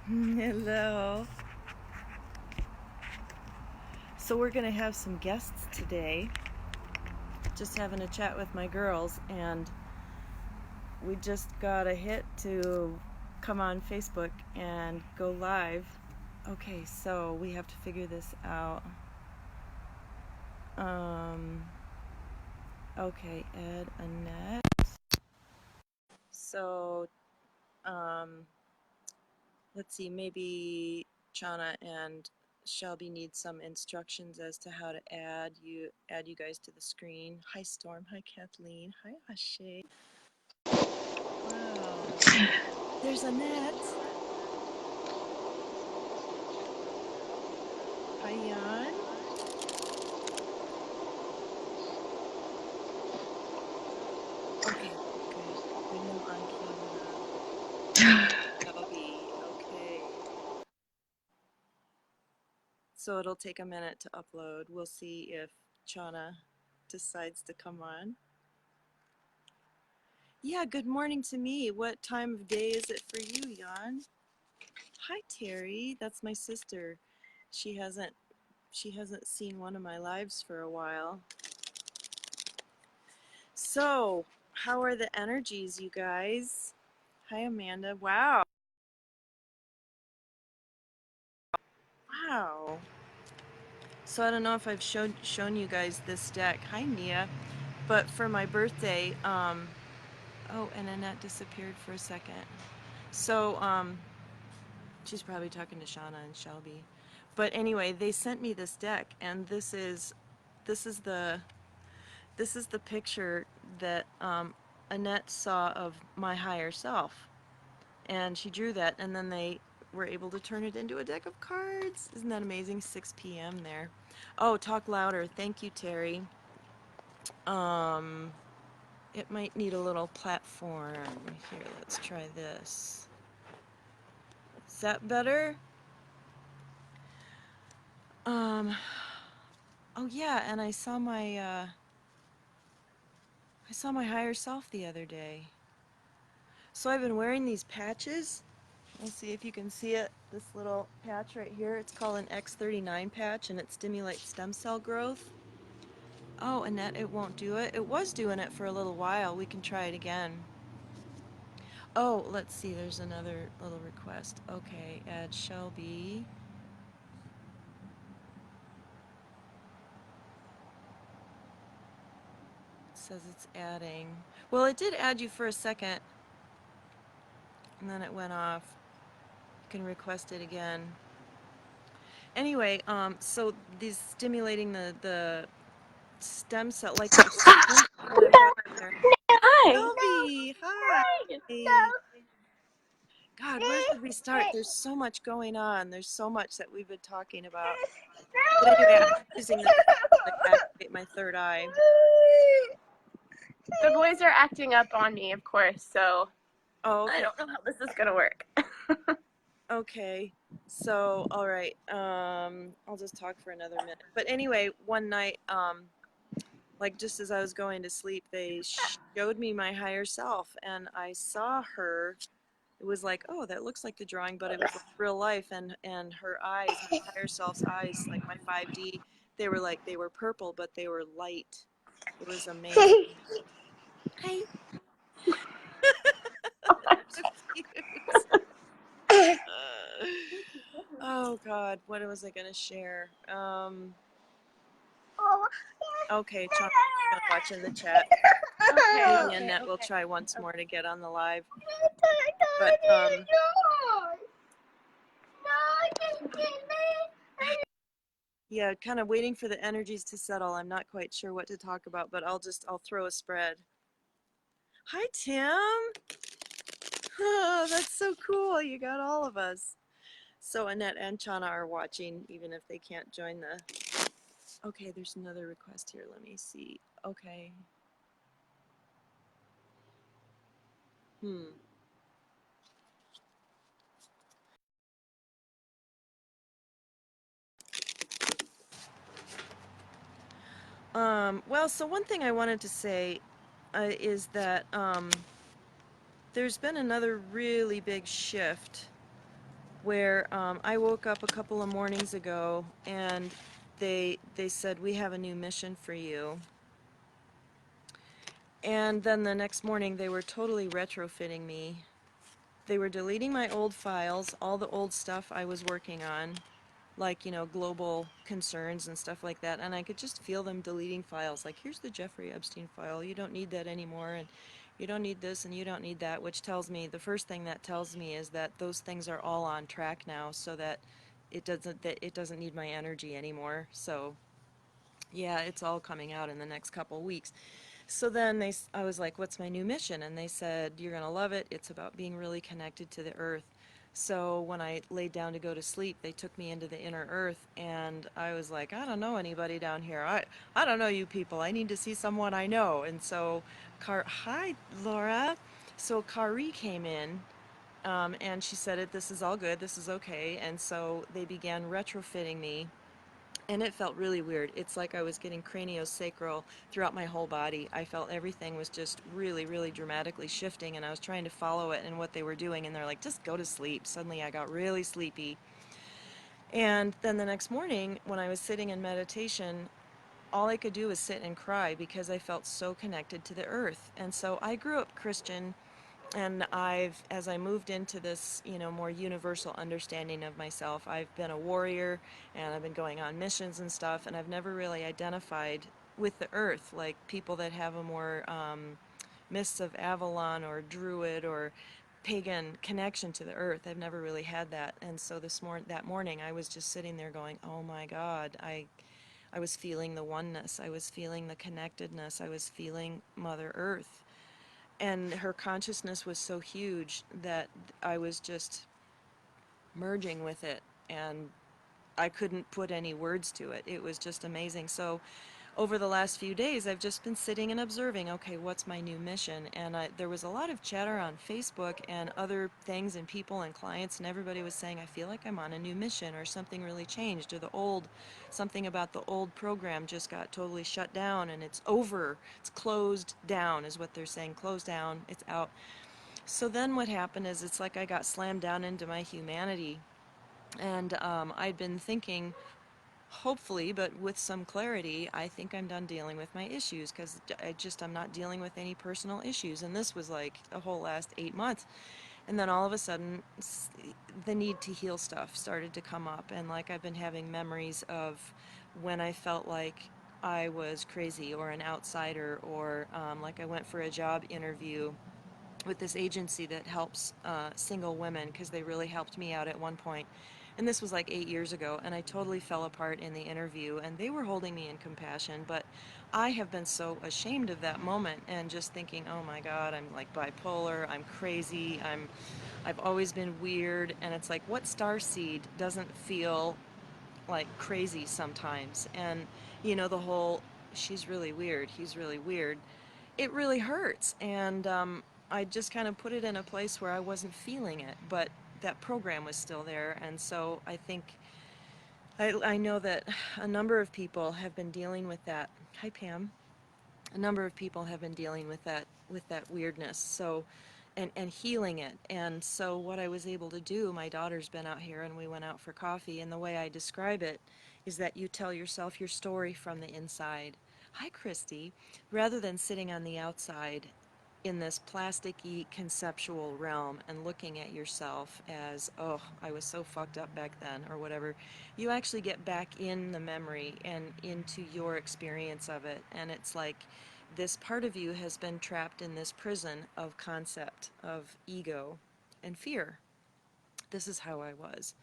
Hello. So we're gonna have some guests today. Just having a chat with my girls, and we just got a hit to come on Facebook and go live. Okay, so we have to figure this out. Okay, Ed, Annette. So, let's see, maybe Chana and Shelby need some instructions as to how to add you guys to the screen. Hi Storm, hi Kathleen, hi Ashay. Wow. There's Annette. Hi Jan. Okay, good. Bring them on camera. Shelby, okay. So it'll take a minute to upload. We'll see if Chana decides to come on. Yeah, good morning to me. What time of day is it for you, Jan? Hi, Terry. That's my sister. She hasn't seen one of my lives for a while. So, how are the energies, you guys? Hi, Amanda. Wow. Wow. So I don't know if I've shown you guys this deck. Hi, Nia. But for my birthday, oh, and Annette disappeared for a second. So, she's probably talking to Shauna and Shelby. But anyway, they sent me this deck, and this is the picture that Annette saw of my higher self, and she drew that, and then they were able to turn it into a deck of cards. Isn't that amazing? 6 p.m. there. Oh, talk louder. Thank you, Terry. It might need a little platform. Here, let's try this. Is that better? Oh yeah, and I saw my higher self the other day. So I've been wearing these patches. Let's see if you can see it. This little patch right here, it's called an X39 patch, and it stimulates stem cell growth. Oh, Annette, it won't do it. It was doing it for a little while. We can try it again. Oh, let's see, there's another little request. Okay, add Shelby. It says it's adding. Well, it did add you for a second, and then it went off. You can request it again. Anyway, so these stimulating the stem cell, like the stem cell that was there. Hi. Shelby, hi. Hi. God, where should we start? There's so much going on. There's so much that we've been talking about. But anyway, I'm using this to activate my third eye. The boys are acting up on me, of course, so okay. I don't know how this is going to work. Okay, so, all right, I'll just talk for another minute. But anyway, one night, like just as I was going to sleep, they showed me my higher self, and I saw her. It was like, oh, that looks like the drawing, but it was like real life, and her eyes, my higher self's eyes, like my 5D, they were purple, but they were light. It was amazing. Hey. Oh God, what was I gonna share? Okay, Chuck, gonna watch in the chat. Maybe Annette will try once more to get on the live. But yeah, kind of waiting for the energies to settle. I'm not quite sure what to talk about, but I'll throw a spread. Hi, Tim. Oh, that's so cool. You got all of us. So Annette and Chana are watching, even if they can't join the... Okay, there's another request here. Let me see. Okay. Well, so one thing I wanted to say is that there's been another really big shift where I woke up a couple of mornings ago and they said we have a new mission for you. And then the next morning they were totally retrofitting me. They were deleting my old files, all the old stuff I was working on, like, global concerns and stuff like that. And I could just feel them deleting files. Like, here's the Jeffrey Epstein file. You don't need that anymore. And you don't need this and you don't need that, which tells me, the first thing that tells me is that those things are all on track now so that it doesn't need my energy anymore. So, yeah, it's all coming out in the next couple weeks. So then I was like, what's my new mission? And they said, you're going to love it. It's about being really connected to the earth. So when I laid down to go to sleep, they took me into the inner earth, and I was like, I don't know anybody down here. I don't know you people. I need to see someone I know. And so, hi, Laura. So Kari came in, and she said, this is all good. This is okay. And so they began retrofitting me, and it felt really weird. It's like I was getting craniosacral throughout my whole body. I felt everything was just really, really dramatically shifting, and I was trying to follow it and what they were doing, and they're like, just go to sleep. Suddenly I got really sleepy. And then the next morning, when I was sitting in meditation, all I could do was sit and cry because I felt so connected to the earth. And so I grew up Christian, and as I moved into this, more universal understanding of myself, I've been a warrior and I've been going on missions and stuff, and I've never really identified with the earth like people that have a more Mists of Avalon or Druid or pagan connection to the earth. I've never really had that. And so that morning I was just sitting there going, "Oh my God, I was feeling the oneness. I was feeling the connectedness. I was feeling Mother Earth." And her consciousness was so huge that I was just merging with it, and I couldn't put any words to it. It was just amazing. So over the last few days, I've just been sitting and observing, okay, what's my new mission? And there was a lot of chatter on Facebook and other things, and people and clients, and everybody was saying, I feel like I'm on a new mission, or something really changed, or something about the old program just got totally shut down and it's over. It's closed down, is what they're saying. Closed down, it's out. So then what happened is it's like I got slammed down into my humanity. And I'd been thinking, hopefully, but with some clarity, I think I'm done dealing with my issues, because I'm not dealing with any personal issues. And this was like the whole last 8 months. And then all of a sudden, the need to heal stuff started to come up. And like I've been having memories of when I felt like I was crazy or an outsider, or like I went for a job interview with this agency that helps single women, because they really helped me out at one point. And this was like 8 years ago, and I totally fell apart in the interview, and they were holding me in compassion, but I have been so ashamed of that moment and just thinking, oh my God, I'm like bipolar, I'm crazy, I've always been weird. And it's like, what star seed doesn't feel like crazy sometimes? And the whole, she's really weird, he's really weird, it really hurts. And I just kind of put it in a place where I wasn't feeling it, but that program was still there. And so I think I know that a number of people have been dealing with that. Hi, Pam. A number of people have been dealing with that weirdness. So and healing it. And so what I was able to do, my daughter's been out here and we went out for coffee, and the way I describe it is that you tell yourself your story from the inside. Hi, Christy. Rather than sitting on the outside in this plasticky conceptual realm and looking at yourself as, oh, I was so fucked up back then, or whatever, you actually get back in the memory and into your experience of it. And it's like this part of you has been trapped in this prison of concept, of ego and fear. This is how I was.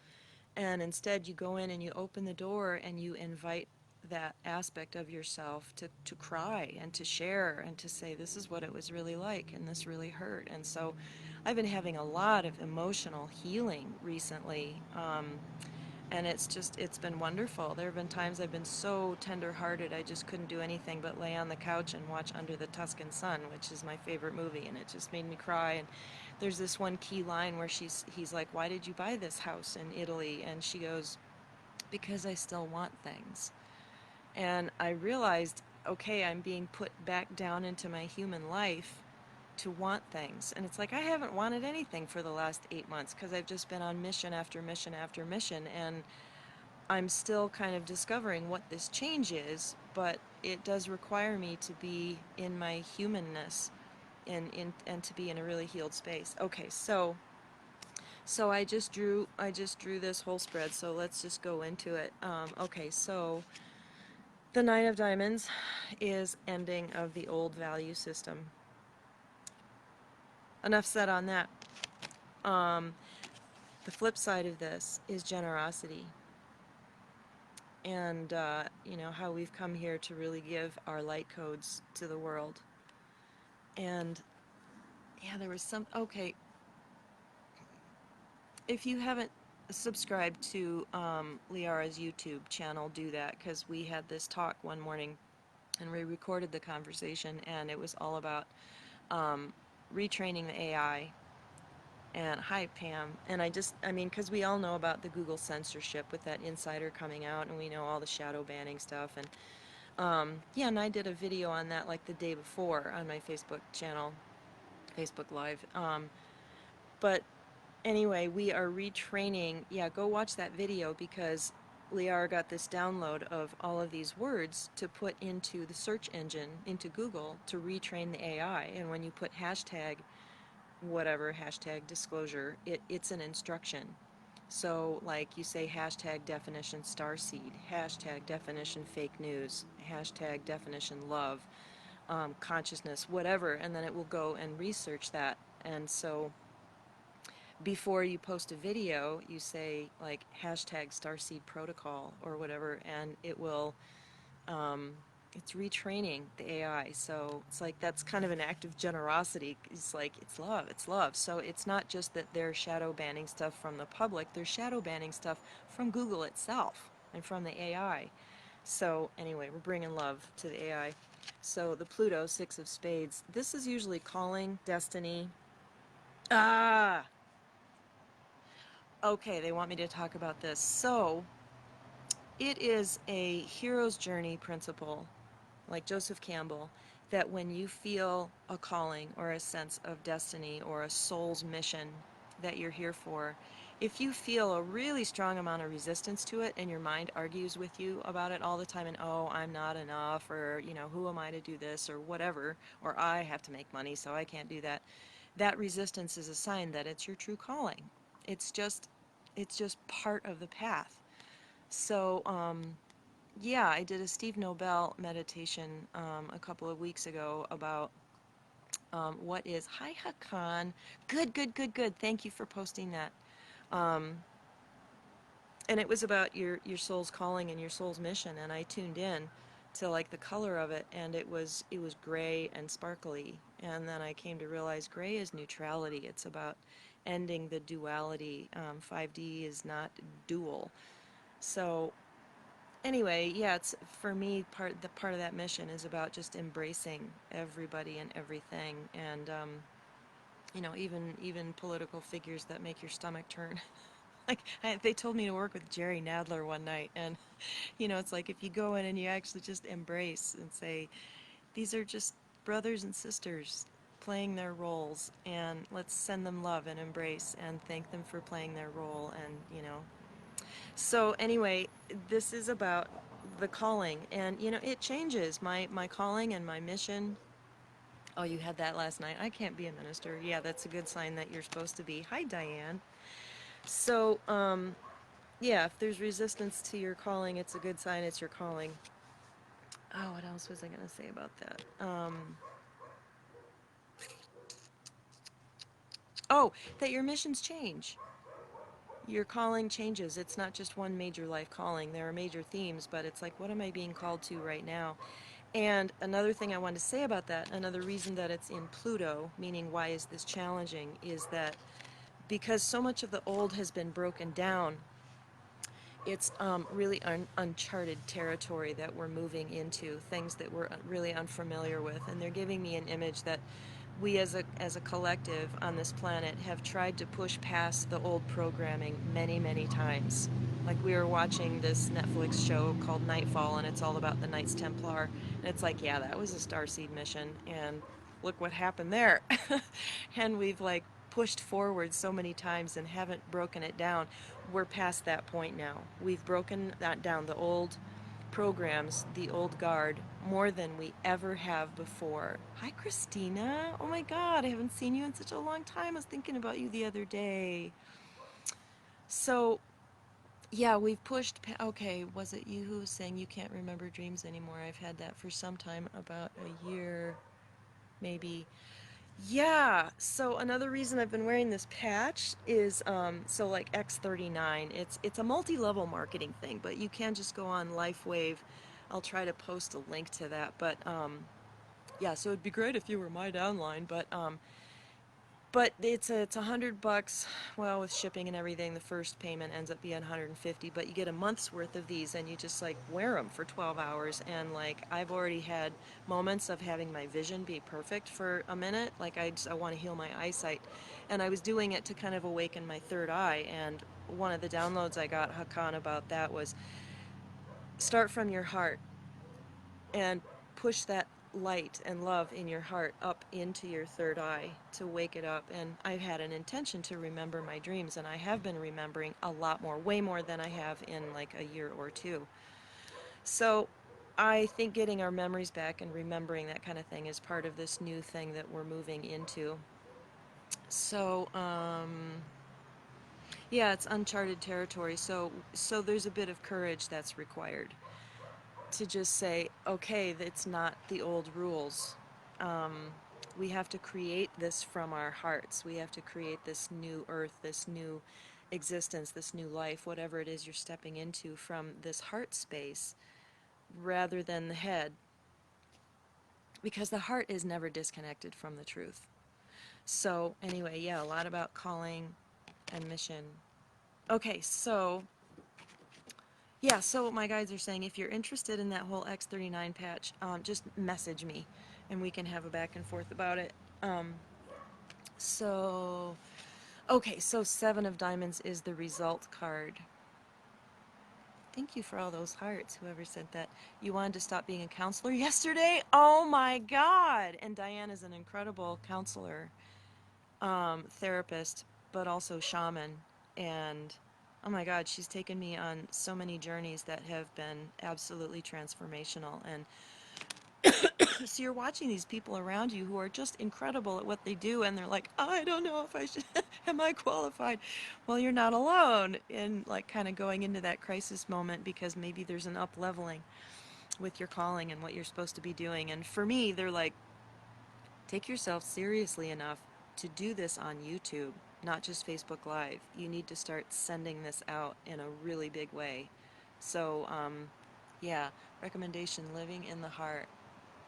And instead, you go in and you open the door and you invite that aspect of yourself to cry and to share and to say, this is what it was really like, and this really hurt. And so I've been having a lot of emotional healing recently. And it's been wonderful. There have been times I've been so tender-hearted I just couldn't do anything but lay on the couch and watch Under the Tuscan Sun, which is my favorite movie, and it just made me cry. And there's this one key line where he's like, why did you buy this house in Italy? And she goes, because I still want things. And I realized, okay, I'm being put back down into my human life to want things. And it's like I haven't wanted anything for the last 8 months because I've just been on mission after mission after mission. And I'm still kind of discovering what this change is, but it does require me to be in my humanness and to be in a really healed space. Okay, so I just drew this whole spread, so let's just go into it. Okay, so the Nine of Diamonds is ending of the old value system. Enough said on that. Um, the flip side of this is generosity, and how we've come here to really give our light codes to the world. And yeah, there was some. Okay, if you haven't subscribed to Liara's YouTube channel, do that, because we had this talk one morning and we recorded the conversation, and it was all about um, retraining the AI. And hi, Pam. And I mean, because we all know about the Google censorship with that insider coming out, and we know all the shadow banning stuff. And yeah, and I did a video on that like the day before on my Facebook channel, Facebook Live. But anyway, we are retraining. Yeah, go watch that video because Liara got this download of all of these words to put into the search engine, into Google, to retrain the AI. And when you put hashtag whatever, hashtag disclosure, it's an instruction. So, like, you say hashtag definition starseed, hashtag definition fake news, hashtag definition love, consciousness, whatever, and then it will go and research that. And so before you post a video, you say like hashtag Starseed Protocol or whatever, and it will. Um, it's retraining the AI, so it's like that's kind of an act of generosity. It's like it's love, it's love. So it's not just that they're shadow banning stuff from the public; they're shadow banning stuff from Google itself and from the AI. So anyway, we're bringing love to the AI. So the Pluto, Six of Spades. This is usually calling, destiny. Ah, okay, they want me to talk about this. So, it is a hero's journey principle, like Joseph Campbell, that when you feel a calling or a sense of destiny or a soul's mission that you're here for, if you feel a really strong amount of resistance to it and your mind argues with you about it all the time and, oh, I'm not enough, or, who am I to do this, or whatever, or I have to make money so I can't do that, that resistance is a sign that it's your true calling. It's just it's just part of the path. So, yeah, I did a Steve Nobel meditation a couple of weeks ago about what is. Hi, Hakan. Good, good, good, good. Thank you for posting that. Um, and it was about your soul's calling and your soul's mission. And I tuned in to like the color of it, and it was gray and sparkly. And then I came to realize gray is neutrality. It's about ending the duality. 5D is not dual. So anyway, yeah, it's for me part of that mission is about just embracing everybody and everything, and even political figures that make your stomach turn. Like they told me to work with Jerry Nadler one night, and it's like if you go in and you actually just embrace and say these are just brothers and sisters playing their roles, and let's send them love and embrace and thank them for playing their role, and so anyway, this is about the calling, and it changes my calling and my mission. Oh, you had that last night. I can't be a minister. Yeah, that's a good sign that you're supposed to be. Hi, Diane. So, yeah, if there's resistance to your calling, it's a good sign it's your calling. Oh, what else was I going to say about that? Oh, that your missions change. Your calling changes. It's not just one major life calling. There are major themes, but it's like, what am I being called to right now? And another thing I wanted to say about that, another reason that it's in Pluto, meaning why is this challenging, is that because so much of the old has been broken down, it's really uncharted territory that we're moving into, things that we're really unfamiliar with. And they're giving me an image that we as a collective on this planet have tried to push past the old programming many, many times. Like we were watching this Netflix show called Nightfall, and it's all about the Knights Templar. And it's like, yeah, that was a Starseed mission. And look what happened there. And we've like pushed forward so many times and haven't broken it down. We're past that point now. We've broken that down, the old programs, the old guard, more than we ever have before. Hi, Christina. Oh my God, I haven't seen you in such a long time. I was thinking about you the other day. So, yeah, we've pushed. Okay, was it you who was saying you can't remember dreams anymore? I've had that for some time, about a year, maybe. Yeah, so another reason I've been wearing this patch is so like X39. It's a multi-level marketing thing, but you can just go on LifeWave. I'll try to post a link to that, but yeah, so it'd be great if you were my downline, but it's $100. Well, with shipping and everything, the first payment ends up being 150. But you get a month's worth of these, and you just like wear them for 12 hours. And like I've already had moments of having my vision be perfect for a minute. Like I want to heal my eyesight, and I was doing it to kind of awaken my third eye. And one of the downloads I got, Hakan, about that was start from your heart and push that light and love in your heart up into your third eye to wake it up. And I've had an intention to remember my dreams, and I have been remembering a lot more, way more than I have in like a year or two. So I think getting our memories back and remembering that kind of thing is part of this new thing that we're moving into. So yeah, it's uncharted territory. So there's a bit of courage that's required to just say, okay, it's not the old rules. Um, we have to create this from our hearts. We have to create this new earth, this new existence, this new life, whatever it is you're stepping into from this heart space rather than the head. Because the heart is never disconnected from the truth. So, anyway, yeah, a lot about calling and mission. Okay, so yeah, so my guides are saying if you're interested in that whole X39 patch, just message me and we can have a back and forth about it. Um, so, okay, so Seven of Diamonds is the result card. Thank you for all those hearts, whoever sent that. You wanted to stop being a counselor yesterday? Oh my God! And Diane is an incredible counselor, therapist, but also shaman. And oh my God, she's taken me on so many journeys that have been absolutely transformational. And so you're watching these people around you who are just incredible at what they do, and they're like, I don't know if I should, am I qualified? Well, you're not alone in like kind of going into that crisis moment because maybe there's an up leveling with your calling and what you're supposed to be doing. And for me, they're like, take yourself seriously enough to do this on YouTube, not just Facebook Live. You need to start sending this out in a really big way. So, yeah, recommendation, living in the heart.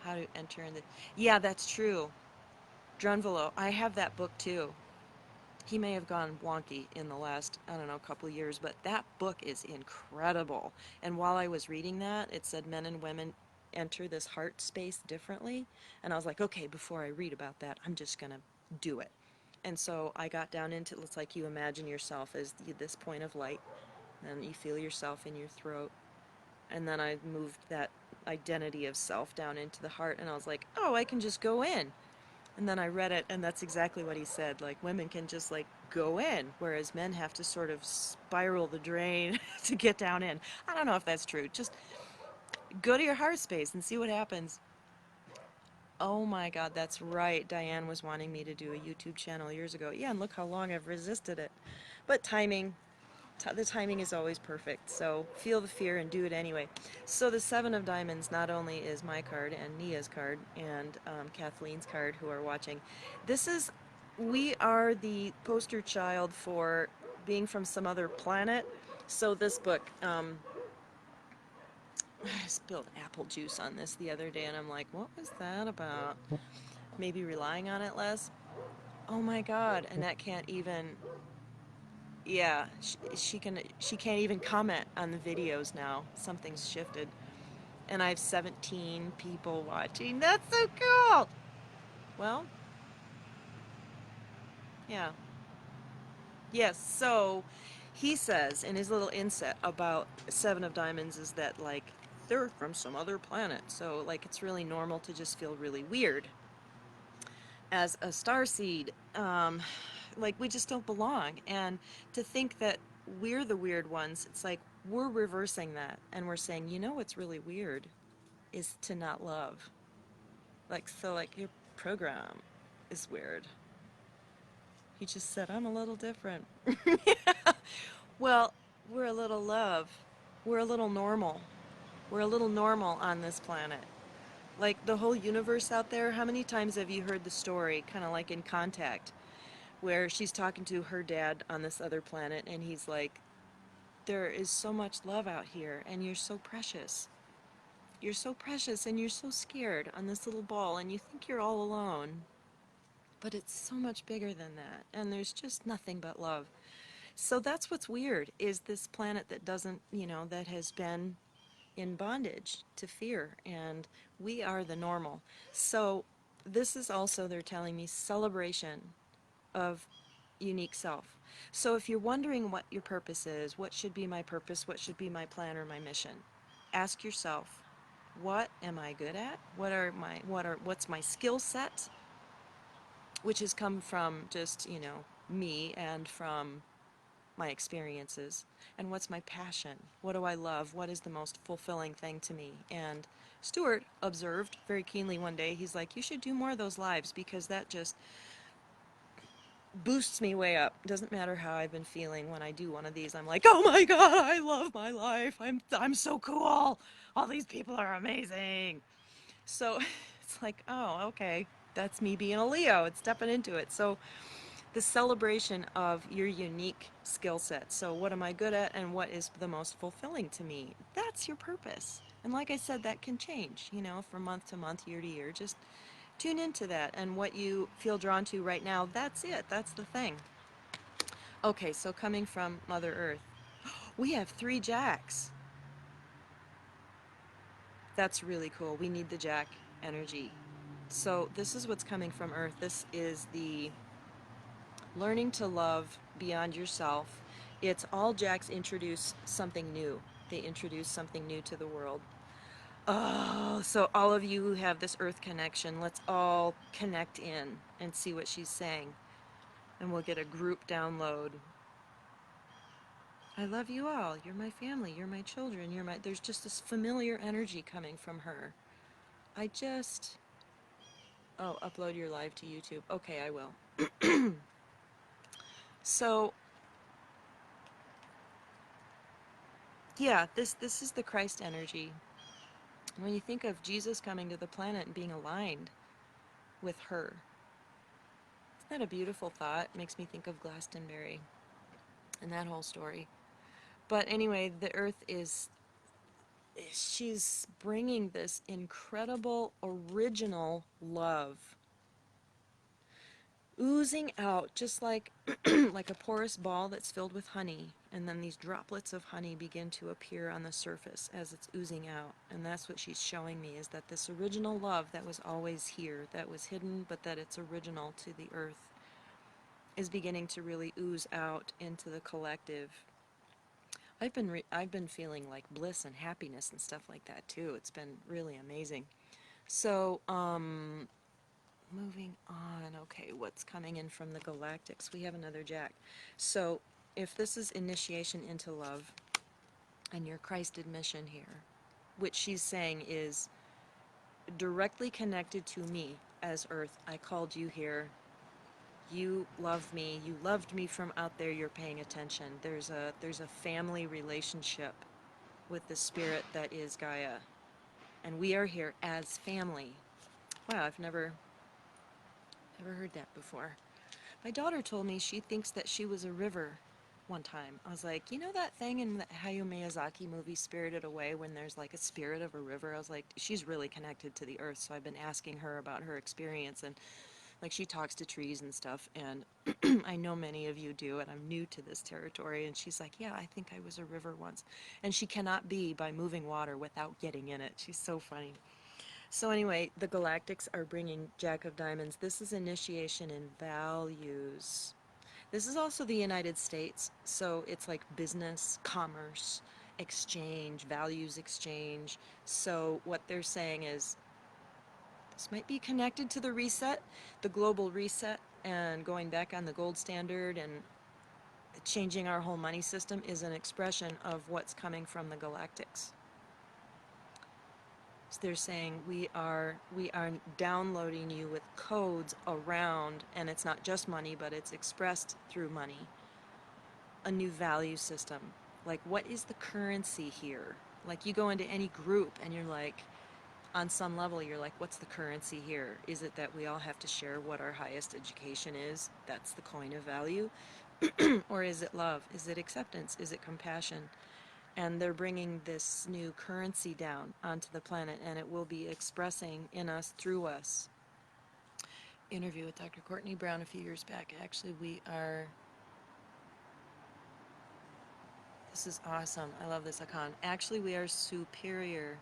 How to enter in the... Yeah, that's true. Drunvalo, I have that book too. He may have gone wonky in the last, I don't know, couple of years, but that book is incredible. And while I was reading that, it said men and women enter this heart space differently. And I was like, okay, before I read about that, I'm just going to do it. And so I got down into, it's like you imagine yourself as this point of light, and you feel yourself in your throat. And then I moved that identity of self down into the heart, and I was like, oh, I can just go in. And then I read it, and that's exactly what he said. Like, women can just, like, go in, whereas men have to sort of spiral the drain to get down in. I don't know if that's true. Just go to your heart space and see what happens. Oh my God, that's right. Diane was wanting me to do a YouTube channel years ago. Yeah, and look how long I've resisted it. But timing, the timing is always perfect, so feel the fear and do it anyway. So the Seven of Diamonds not only is my card and Nia's card and Kathleen's card, who are watching. This is, we are the poster child for being from some other planet. So this book, I spilled apple juice on this the other day, and I'm like, what was that about? Maybe relying on it less. Oh my God, Annette can't even, yeah, she can't even comment on the videos now. Something's shifted. And I have 17 people watching. That's so cool. Well, yeah. Yes, so he says in his little inset about Seven of Diamonds is that like they're from some other planet. So like it's really normal to just feel really weird. as a star seed. Like we just don't belong. And to think that we're the weird ones, it's like we're reversing that and we're saying, you know what's really weird is to not love. Like, so, like, your program is weird. He just said, I'm a little different. Well, we're a little love. We're a little normal. We're a little normal on this planet. Like the whole universe out there, how many times have you heard the story, kind of like in Contact, where she's talking to her dad on this other planet and he's like, there is so much love out here and you're so precious. You're so precious and you're so scared on this little ball and you think you're all alone. But it's so much bigger than that and there's just nothing but love. So that's what's weird is this planet that doesn't, that has been in bondage to fear and we are the normal. So this is also, they're telling me, celebration of unique self. So if you're wondering what your purpose is, what should be my purpose, what should be my plan or my mission, ask yourself, what am I good at? What's my skill set, which has come from just, me and from my experiences, and what's my passion? What do I love? What is the most fulfilling thing to me? And Stuart observed very keenly one day, he's like, you should do more of those lives because that just boosts me way up. Doesn't matter how I've been feeling when I do one of these. I'm like, oh my god, I love my life. I'm so cool. All these people are amazing. So it's like, oh, okay. That's me being a Leo. It's stepping into it. So the celebration of your unique skill set. So, what am I good at and what is the most fulfilling to me? That's your purpose. And like I said, that can change, from month to month, year to year. Just tune into that and what you feel drawn to right now. That's it. That's the thing. Okay, so coming from Mother Earth, we have 3 jacks. That's really cool. We need the jack energy. So, this is what's coming from Earth. This is the learning to love beyond yourself. It's all jacks introduce something new. They introduce something new to the world. Oh, so all of you who have this earth connection, let's all connect in and see what she's saying. And we'll get a group download. I love you all. You're my family. You're my children. There's just this familiar energy coming from her. I just. Oh, upload your live to YouTube. Okay, I will. So, yeah, this is the Christ energy. When you think of Jesus coming to the planet and being aligned with her, isn't that a beautiful thought? It makes me think of Glastonbury and that whole story. But anyway, the earth she's bringing this incredible original love oozing out just like like a porous ball that's filled with honey, and then these droplets of honey begin to appear on the surface as it's oozing out. And that's what she's showing me, is that this original love that was always here, that was hidden but that it's original to the earth, is beginning to really ooze out into the collective. I've been feeling like bliss and happiness and stuff like that too. It's been really amazing. So moving on. Okay, what's coming in from the galactics? We have another jack. So, if this is initiation into love and your Christ admission here, which she's saying is directly connected to me as Earth, I called you here. You love me. You loved me from out there. You're paying attention. There's a family relationship with the spirit that is Gaia, and we are here as family. Wow, I've never heard that before. My daughter told me she thinks that she was a river one time. I was like, you know that thing in the Hayao Miyazaki movie Spirited Away when there's like a spirit of a river? I was like, she's really connected to the earth, so I've been asking her about her experience, and like she talks to trees and stuff, and I know many of you do, and I'm new to this territory, and she's like, yeah, I think I was a river once. And she cannot be by moving water without getting in it. She's so funny. So anyway, the Galactics are bringing Jack of Diamonds. This is initiation in values. This is also the United States, so it's like business, commerce, exchange, values exchange. So what they're saying is This might be connected to the reset, the global reset, and going back on the gold standard and changing our whole money system is an expression of what's coming from the galactics. So they're saying we are downloading you with codes around, and it's not just money, but it's expressed through money, a new value system. Like, what is the currency here? Like, you go into any group and you're like, on some level, you're like, what's the currency here? Is it that we all have to share what our highest education is? That's the coin of value? Or is it love? Is it acceptance? Is it compassion? And they're bringing this new currency down onto the planet, and it will be expressing in us, through us. Interview with Dr. Courtney Brown a few years back. Actually, this is awesome. I love this icon. Actually, we are superior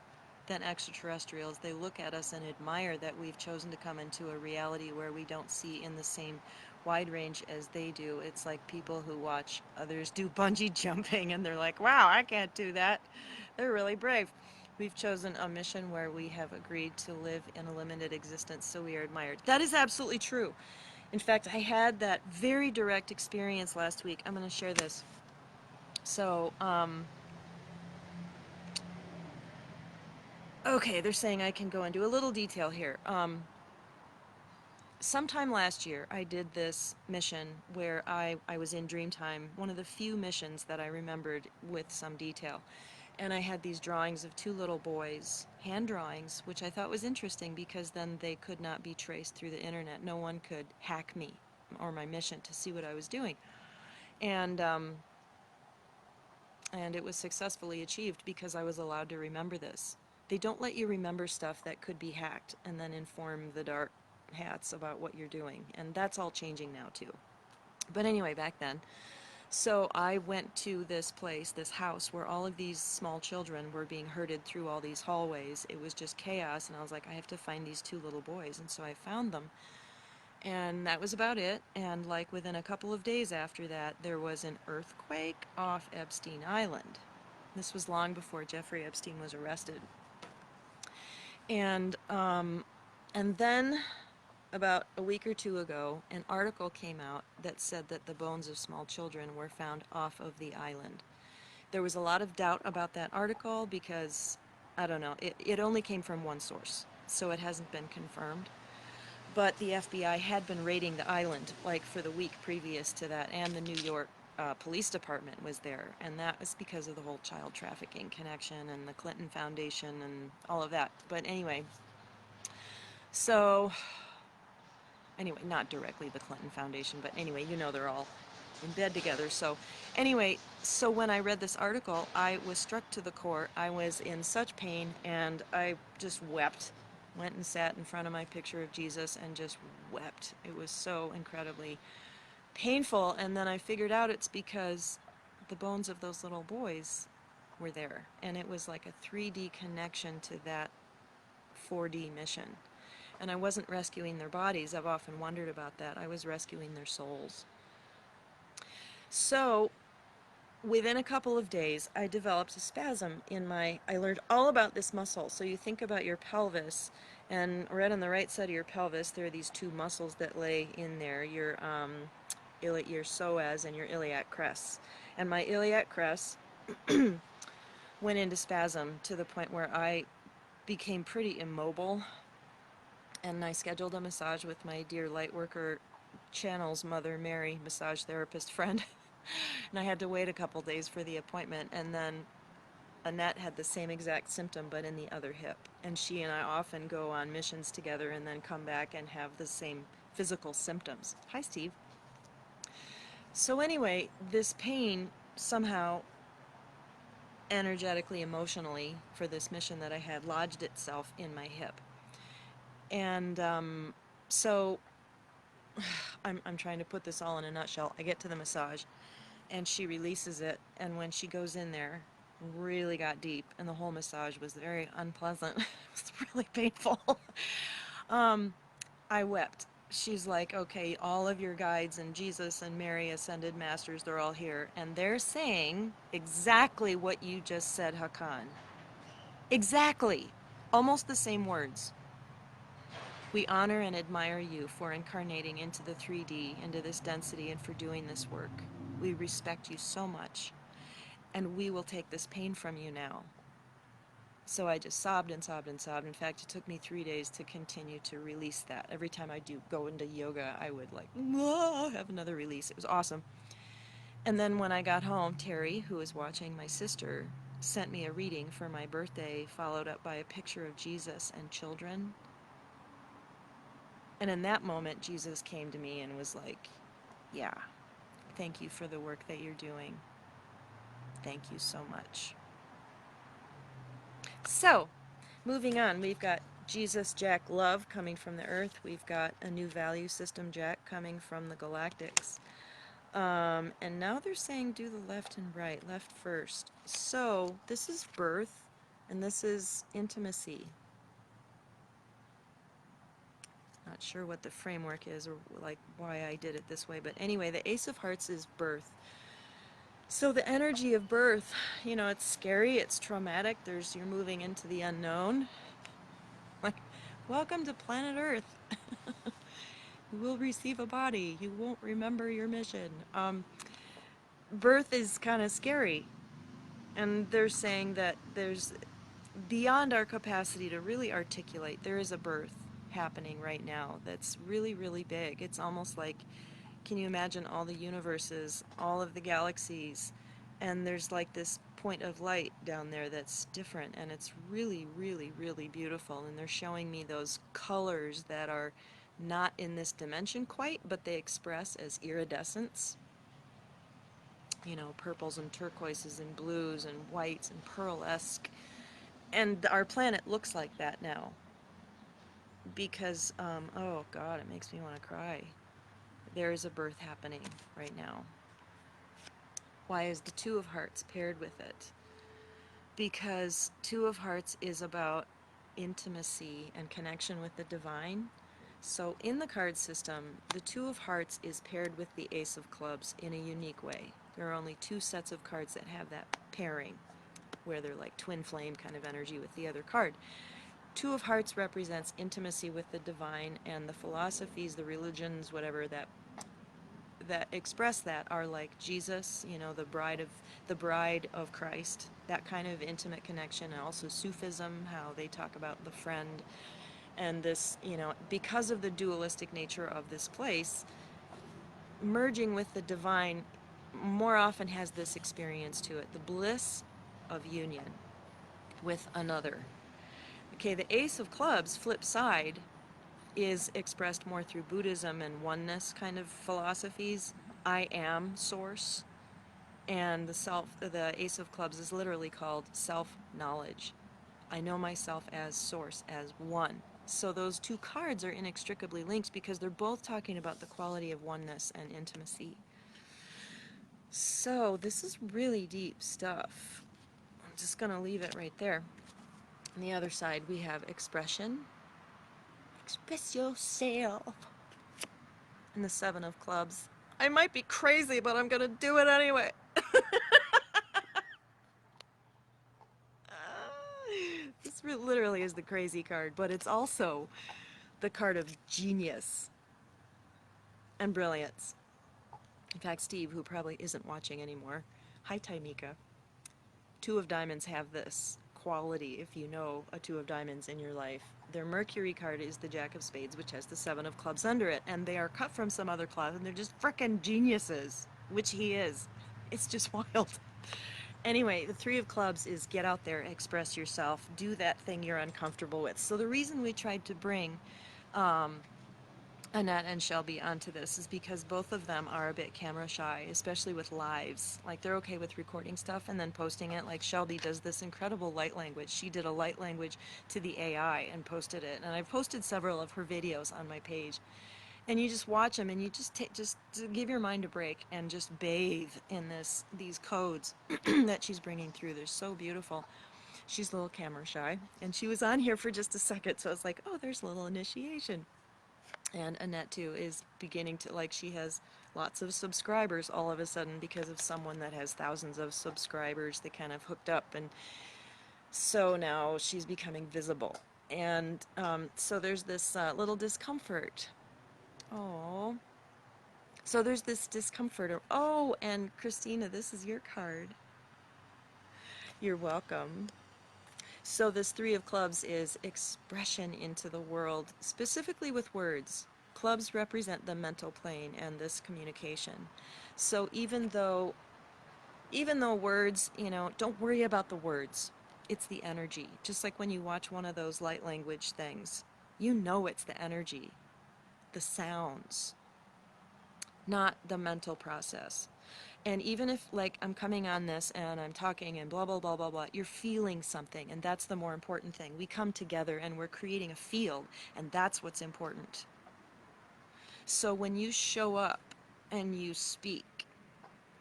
than extraterrestrials. They look at us and admire that we've chosen to come into a reality where we don't see in the same wide range as they do. It's like people who watch others do bungee jumping and they're like, wow, I can't do that. They're really brave. We've chosen a mission where we have agreed to live in a limited existence, so we are admired. That is absolutely true. In fact, I had that very direct experience last week. I'm going to share this. So, okay, they're saying I can go into a little detail here. Sometime last year, I did this mission where I was in Dreamtime, one of the few missions that I remembered with some detail. And I had these drawings of two little boys, hand drawings, which I thought was interesting because then they could not be traced through the internet. No one could hack me or my mission to see what I was doing. And it was successfully achieved because I was allowed to remember this. They don't let you remember stuff that could be hacked and then inform the dark hats about what you're doing. And that's all changing now, too. But anyway, back then. So I went to this place, this house, where all of these small children were being herded through all these hallways. It was just chaos, and I was like, I have to find these two little boys. And so I found them. And that was about it. And like within a couple of days after that, there was an earthquake off Epstein Island. This was long before Jeffrey Epstein was arrested. And then about a week or two ago, an article came out that said that the bones of small children were found off of the island. There was a lot of doubt about that article because, I don't know, it only came from one source, so it hasn't been confirmed. But the FBI had been raiding the island, like, for the week previous to that, and the New York Police Department was there, and that was because of the whole child trafficking connection and the Clinton Foundation and all of that. But anyway, so, anyway, not directly the Clinton Foundation, but anyway, you know they're all in bed together. So anyway, so when I read this article, I was struck to the core. I was in such pain, and I just wept. Went and sat in front of my picture of Jesus and just wept. It was so incredibly painful. And then I figured out it's because the bones of those little boys were there. And it was like a 3D connection to that 4D mission. And I wasn't rescuing their bodies. I've often wondered about that. I was rescuing their souls. So within a couple of days, I developed a spasm in I learned all about this muscle. So you think about your pelvis, and right on the right side of your pelvis, there are these two muscles that lay in there, your psoas and your iliac crest. And my iliac crest went into spasm to the point where I became pretty immobile. And I scheduled a massage with my dear Lightworker Channel's mother, Mary, massage therapist friend. And I had to wait a couple days for the appointment. And then Annette had the same exact symptom, but in the other hip. And she and I often go on missions together and then come back and have the same physical symptoms. Hi, Steve. So anyway, this pain somehow energetically, emotionally, for this mission that I had, lodged itself in my hip. And so I'm trying to put this all in a nutshell. I get to the massage, and she releases it, and when she goes in there, really got deep, and the whole massage was very unpleasant. It was really painful. I wept. She's like, okay, all of your guides and Jesus and Mary Ascended Masters, they're all here, and they're saying exactly what you just said, Hakan. Exactly. Almost the same words. We honor and admire you for incarnating into the 3D, into this density, and for doing this work. We respect you so much, and we will take this pain from you now. So I just sobbed and sobbed and sobbed. In fact, it took me 3 days to continue to release that. Every time I do go into yoga, I would like have another release. It was awesome. And then when I got home, Terry, who was watching my sister, sent me a reading for my birthday, followed up by a picture of Jesus and children. And in that moment, Jesus came to me and was like, yeah, thank you for the work that you're doing. Thank you so much. So, moving on, we've got Jesus Jack Love coming from the Earth. We've got a new value system Jack coming from the Galactics. And now they're saying do the left and right, left first. So this is birth, and this is intimacy. Not sure what the framework is or like why I did it this way, but anyway, the Ace of Hearts is birth. So the energy of birth, you know, it's scary, it's traumatic. You're moving into the unknown. Like, welcome to planet Earth. You will receive a body. You won't remember your mission. Birth is kind of scary. And they're saying that there's beyond our capacity to really articulate, there is a birth happening right now that's really, really big. It's almost like, can you imagine all the universes, all of the galaxies, and there's like this point of light down there that's different, and it's really, really, really beautiful. And they're showing me those colors that are not in this dimension quite, but they express as iridescence. You know, purples and turquoises and blues and whites and pearl-esque. And our planet looks like that now because, oh God, it makes me want to cry. There is a birth happening right now. Why is the Two of Hearts paired with it? Because Two of Hearts is about intimacy and connection with the divine. So in the card system, the Two of Hearts is paired with the Ace of Clubs in a unique way. There are only two sets of cards that have that pairing, where they're like twin flame kind of energy with the other card. Two of Hearts represents intimacy with the divine, and the philosophies, the religions, whatever that express that are like Jesus, you know, the bride of Christ, that kind of intimate connection, and also Sufism, how they talk about the friend, and this, you know, because of the dualistic nature of this place, merging with the divine more often has this experience to it, the bliss of union with another. Okay, the Ace of Clubs, flip side, is expressed more through Buddhism and oneness kind of philosophies. I am source, and the Ace of Clubs is literally called self-knowledge. I know myself as source, as one. So those two cards are inextricably linked because they're both talking about the quality of oneness and intimacy. So this is really deep stuff. I'm just going to leave it right there. On the other side, we have expression. Express yourself. And the Seven of Clubs. I might be crazy, but I'm going to do it anyway. This literally is the crazy card, but it's also the card of genius and brilliance. In fact, Steve, who probably isn't watching anymore, hi Taimika, Two of Diamonds have this quality if you know a Two of Diamonds in your life. Their Mercury card is the Jack of Spades, which has the Seven of Clubs under it, and they are cut from some other cloth, and they're just frickin' geniuses, which he is. It's just wild. Anyway, the Three of Clubs is get out there, express yourself, do that thing you're uncomfortable with. So the reason we tried to bring Annette and Shelby onto this is because both of them are a bit camera shy, especially with lives. Like, they're okay with recording stuff and then posting it. Like, Shelby does this incredible light language. She did a light language to the AI and posted it. And I've posted several of her videos on my page. And you just watch them and you just give your mind a break and just bathe in these codes that she's bringing through. They're so beautiful. She's a little camera shy. And she was on here for just a second, so it's like, oh, there's a little initiation. And Annette, too, is beginning to, like, she has lots of subscribers all of a sudden because of someone that has thousands of subscribers. They kind of hooked up, and so now she's becoming visible. And so there's this little discomfort. Oh, so there's this discomfort. Oh, and Christina, this is your card. You're welcome. So this Three of Clubs is expression into the world, specifically with words. Clubs represent the mental plane and this communication. So even though words, don't worry about the words. It's the energy. Just like when you watch one of those light language things, it's the energy, the sounds, not the mental process. And even if, like, I'm coming on this and I'm talking and blah, blah, blah, blah, blah, you're feeling something, and that's the more important thing. We come together and we're creating a field, and that's what's important. So when you show up and you speak,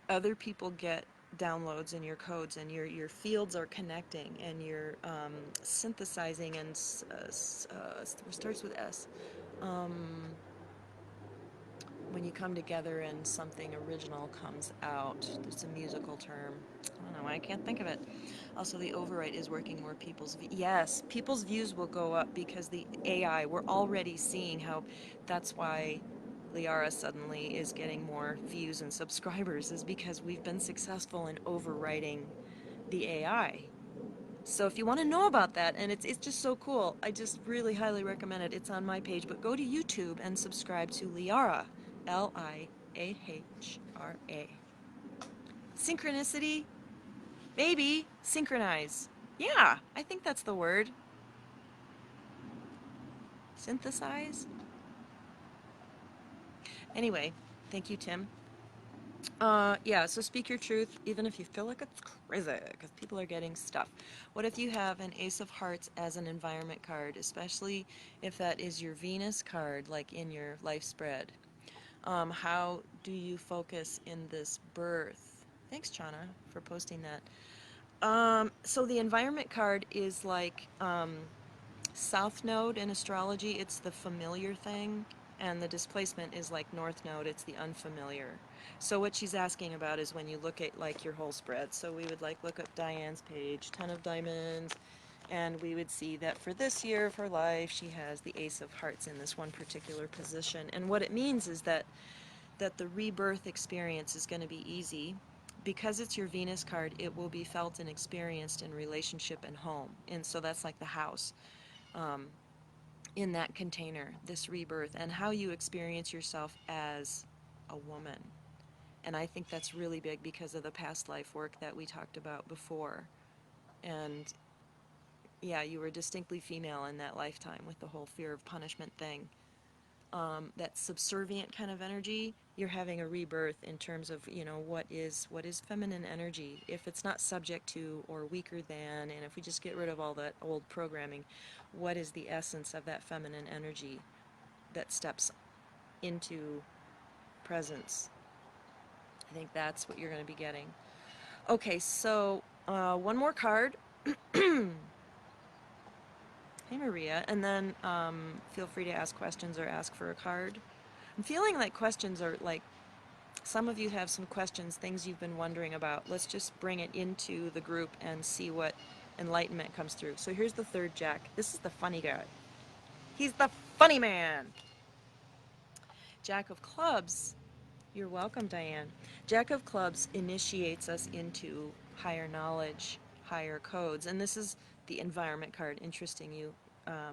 other people get downloads in your codes, and your fields are connecting, and you're synthesizing, and starts with S. Um, when you come together and something original comes out, it's a musical term. I don't know, I can't think of it. Also, the overwrite is working more yes, people's views will go up because the AI, we're already seeing how that's why Liara suddenly is getting more views and subscribers, is because we've been successful in overwriting the AI. So if you want to know about that, and it's just so cool, I just really highly recommend it. It's on my page, but go to YouTube and subscribe to Liara, Liahra. Synchronicity? Maybe. Synchronize. Yeah, I think that's the word. Synthesize? Anyway, thank you, Tim. Yeah, so speak your truth, even if you feel like it's crazy, because people are getting stuff. What if you have an Ace of Hearts as an environment card, especially if that is your Venus card, like in your life spread? How do you focus in this birth? Thanks, Chana, for posting that. So the environment card is like South Node in astrology, it's the familiar thing, and the displacement is like North Node, it's the unfamiliar. So what she's asking about is when you look at like your whole spread. So we would like look up Diane's page, 10 of Diamonds, and we would see that for this year of her life, she has the Ace of Hearts in this one particular position. And what it means is that the rebirth experience is going to be easy. Because it's your Venus card, it will be felt and experienced in relationship and home. And so that's like the house. Um, in that container, this rebirth, and how you experience yourself as a woman. And I think that's really big because of the past life work that we talked about before. And yeah, you were distinctly female in that lifetime with the whole fear of punishment thing. That subservient kind of energy, you're having a rebirth in terms of, what is feminine energy. If it's not subject to or weaker than, and if we just get rid of all that old programming, what is the essence of that feminine energy that steps into presence? I think that's what you're going to be getting. Okay, so one more card. Hey, Maria. And then feel free to ask questions or ask for a card. I'm feeling like questions are like, some of you have some questions, things you've been wondering about. Let's just bring it into the group and see what enlightenment comes through. So here's the third Jack. This is the funny guy. He's the funny man. Jack of Clubs. You're welcome, Diane. Jack of Clubs initiates us into higher knowledge, higher codes. And this is the environment card. Interesting you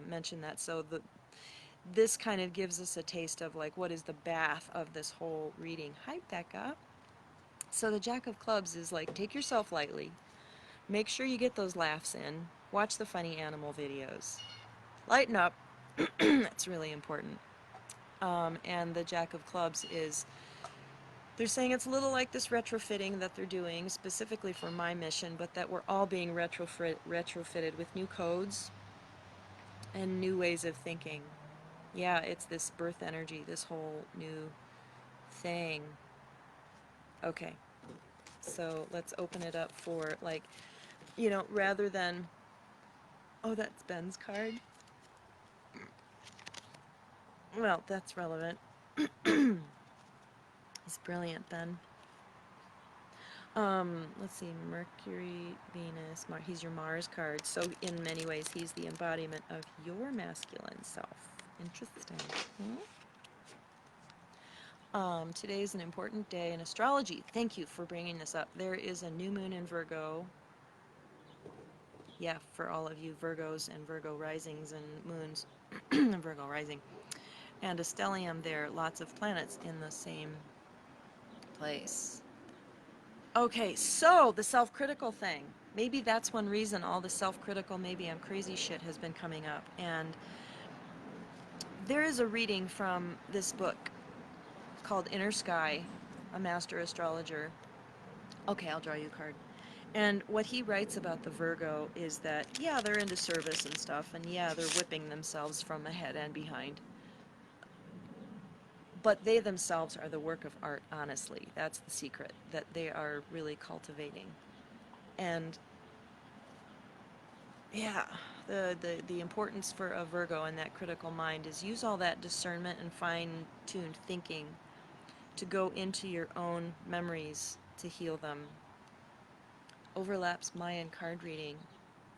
mentioned that. So this kind of gives us a taste of like what is the bath of this whole reading. Hi, Becca. So the Jack of Clubs is like, take yourself lightly. Make sure you get those laughs in. Watch the funny animal videos. Lighten up. That's really important. And the Jack of Clubs is, they're saying it's a little like this retrofitting that they're doing specifically for my mission, but that we're all being retrofitted with new codes and new ways of thinking. Yeah, it's this birth energy, this whole new thing. Okay, so let's open it up for, like, rather than, oh, that's Ben's card. Well, that's relevant. It's brilliant, Ben. Let's see, Mercury, Venus, he's your Mars card. So in many ways, he's the embodiment of your masculine self. Interesting. Today is an important day in astrology. Thank you for bringing this up. There is a new moon in Virgo. Yeah, for all of you Virgos and Virgo risings and moons, Virgo rising. And a stellium there, lots of planets in the same place. Okay, so the self-critical thing. Maybe that's one reason all the self-critical, maybe I'm crazy shit has been coming up. And there is a reading from this book called Inner Sky, a master astrologer. Okay, I'll draw you a card. And what he writes about the Virgo is that, yeah, they're into service and stuff, and yeah, they're whipping themselves from ahead and behind. But they themselves are the work of art, honestly. That's the secret, that they are really cultivating. And yeah, the importance for a Virgo and that critical mind is use all that discernment and fine-tuned thinking to go into your own memories to heal them. Overlaps Mayan card reading,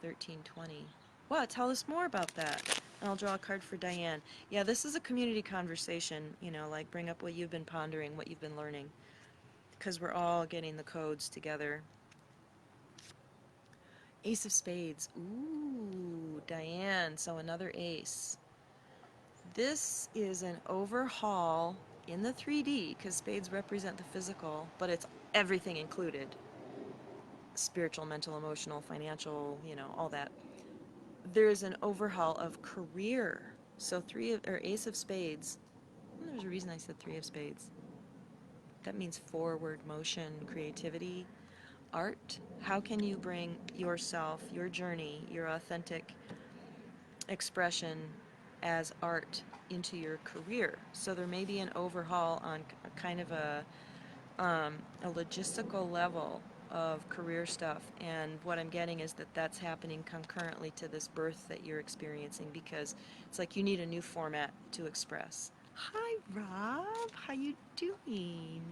1320. Wow, tell us more about that. And I'll draw a card for Diane. Yeah, this is a community conversation, like bring up what you've been pondering, what you've been learning, because we're all getting the codes together. Ace of Spades. Ooh, Diane, so another ace. This is an overhaul in the 3D, because spades represent the physical, but it's everything included. Spiritual, mental, emotional, financial, all that. There's an overhaul of career. So Ace of Spades. There's a reason I said Three of Spades. That means forward motion, creativity, art. How can you bring yourself, your journey, your authentic expression as art into your career? So there may be an overhaul on kind of a logistical level of career stuff, and what I'm getting is that that's happening concurrently to this birth that you're experiencing, because it's like you need a new format to express. Hi Rob, how you doing?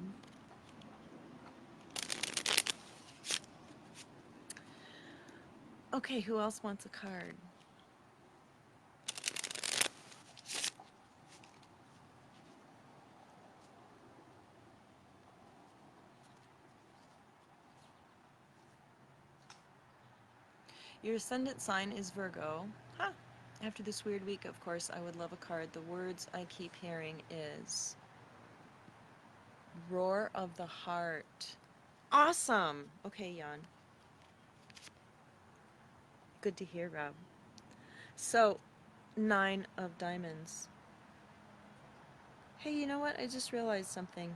Okay, who else wants a card? Your ascendant sign is Virgo. Huh. After this weird week, of course, I would love a card. The words I keep hearing is Roar of the Heart. Awesome! Okay, Jan. Good to hear, Rob. So, 9 of Diamonds. Hey, you know what? I just realized something.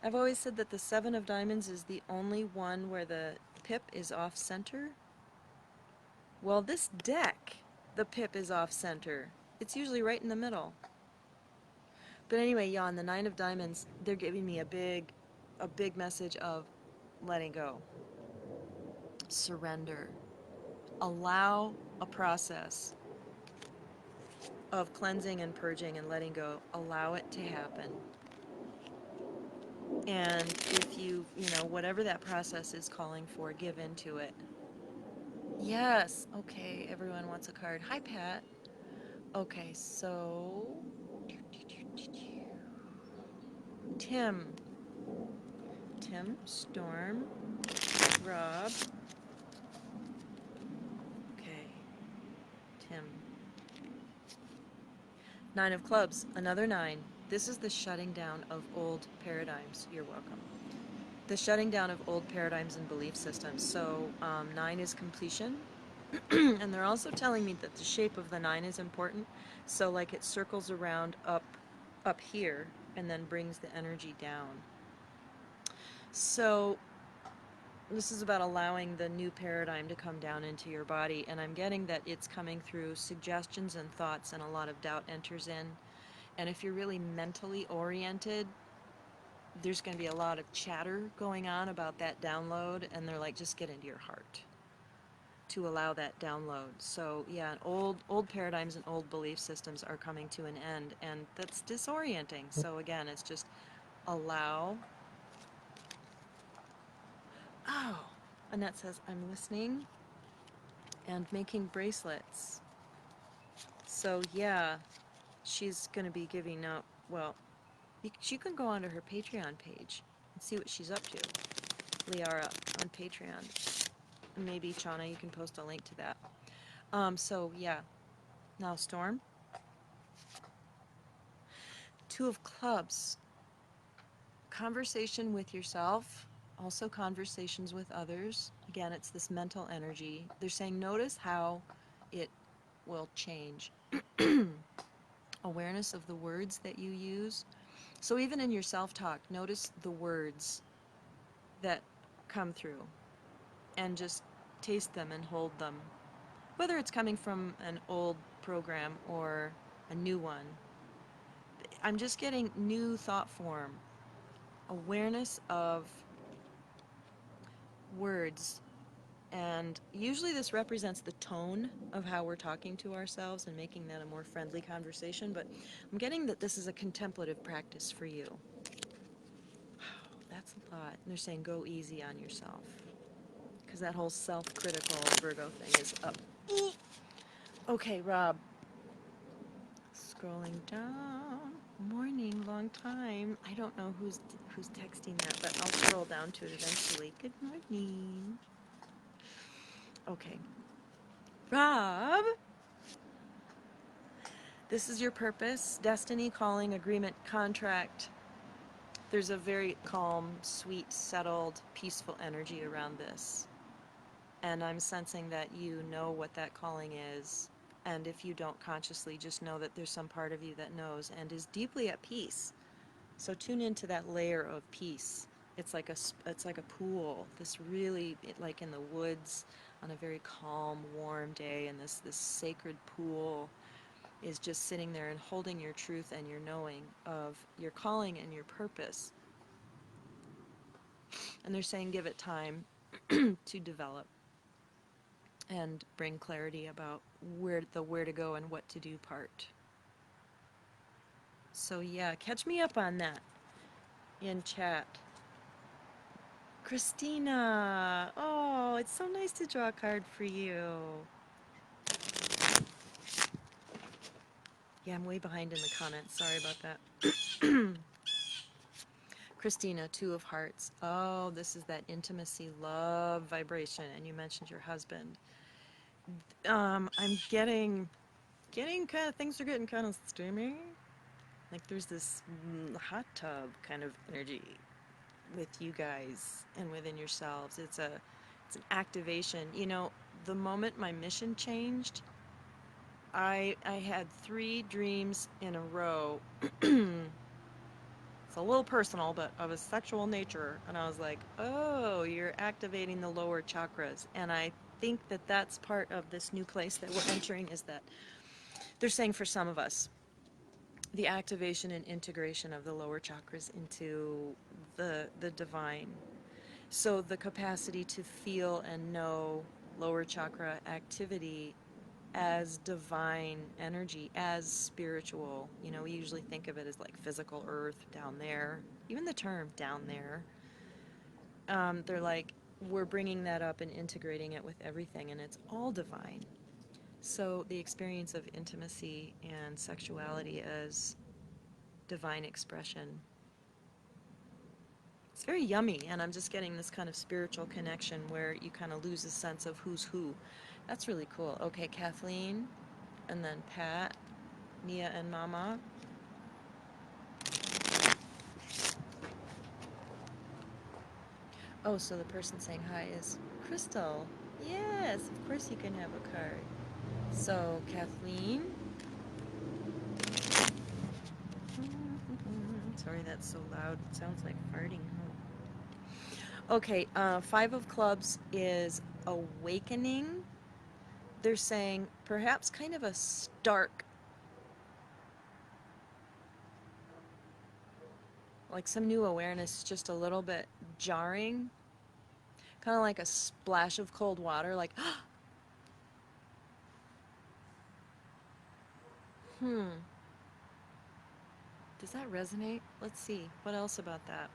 I've always said that the 7 of Diamonds is the only one where the pip is off-center. Well, this deck, the pip is off-center. It's usually right in the middle. But anyway, Jan, the 9 of Diamonds, they're giving me a big message of letting go. Surrender. Allow a process of cleansing and purging and letting go. Allow it to happen. And if whatever that process is calling for, give into it. Yes. Okay, everyone wants a card. Hi, Pat. Okay, so Tim, Storm, Rob. Okay, Tim. 9 of Clubs, another 9. This is the shutting down of old paradigms. You're welcome. The shutting down of old paradigms and belief systems. So 9 is completion. And they're also telling me that the shape of the 9 is important. So like it circles around up here and then brings the energy down. So this is about allowing the new paradigm to come down into your body, and I'm getting that it's coming through suggestions and thoughts, and a lot of doubt enters in. And if you're really mentally oriented, there's going to be a lot of chatter going on about that download, and they're like, just get into your heart to allow that download. So yeah, old paradigms and old belief systems are coming to an end, and that's disorienting. So again, it's just allow. Annette says, I'm listening and making bracelets. So, yeah, she's going to be giving out, well, you can go onto her Patreon page and see what she's up to. Liara on Patreon. And maybe, Shauna, you can post a link to that. So, yeah. Now, Storm. Two of Clubs. Conversation with yourself, also conversations with others. Again, it's this mental energy. They're saying notice how it will change. Awareness of the words that you use. So even in your self-talk, notice the words that come through and just taste them and hold them. Whether it's coming from an old program or a new one. I'm just getting new thought form. Awareness of words. And usually this represents the tone of how we're talking to ourselves and making that a more friendly conversation, but I'm getting that this is a contemplative practice for you. That's a lot. And they're saying go easy on yourself. Because that whole self-critical Virgo thing is up. Okay, Rob. Scrolling down. Morning, long time. I don't know who's texting that, but I'll scroll down to it eventually. Good morning. Okay. Rob! This is your purpose. Destiny, calling, agreement, contract. There's a very calm, sweet, settled, peaceful energy around this. And I'm sensing that you know what that calling is. And if you don't consciously, just know that there's some part of you that knows and is deeply at peace. So tune into that layer of peace. It's like a pool. This really, like in the woods on a very calm, warm day, and this sacred pool is just sitting there and holding your truth and your knowing of your calling and your purpose. And they're saying give it time to develop and bring clarity about where to go and what to do part. So yeah, catch me up on that in chat. Christina, oh, it's so nice to draw a card for you. Yeah, I'm way behind in the comments. Sorry about that. Christina, Two of Hearts. Oh, this is that intimacy, love vibration, and you mentioned your husband. I'm getting kind of, things are getting kind of steamy. Like there's this hot tub kind of energy with you guys and within yourselves. It's an activation. You know, the moment my mission changed, I had 3 dreams in a row. It's a little personal, but of a sexual nature. And I was like, oh, you're activating the lower chakras. And I think that that's part of this new place that we're entering, is that they're saying for some of us, the activation and integration of the lower chakras into the divine. So the capacity to feel and know lower chakra activity as divine energy, as spiritual. You know, we usually think of it as like physical earth down there. Even the term down there, they're like, we're bringing that up and integrating it with everything, and it's all divine. So the experience of intimacy and sexuality as divine expression, it's very yummy, and I'm just getting this kind of spiritual connection where you kind of lose a sense of who's who. That's really cool. Okay, Kathleen, and then Pat, Mia, and Mama. Oh, so the person saying hi is Crystal. Yes, of course you can have a card. So, Kathleen. Sorry, that's so loud. It sounds like farting. Okay, 5 of Clubs is awakening. They're saying perhaps kind of a stark, like some new awareness, just a little bit jarring. Kind of like a splash of cold water, like, does that resonate? Let's see. What else about that?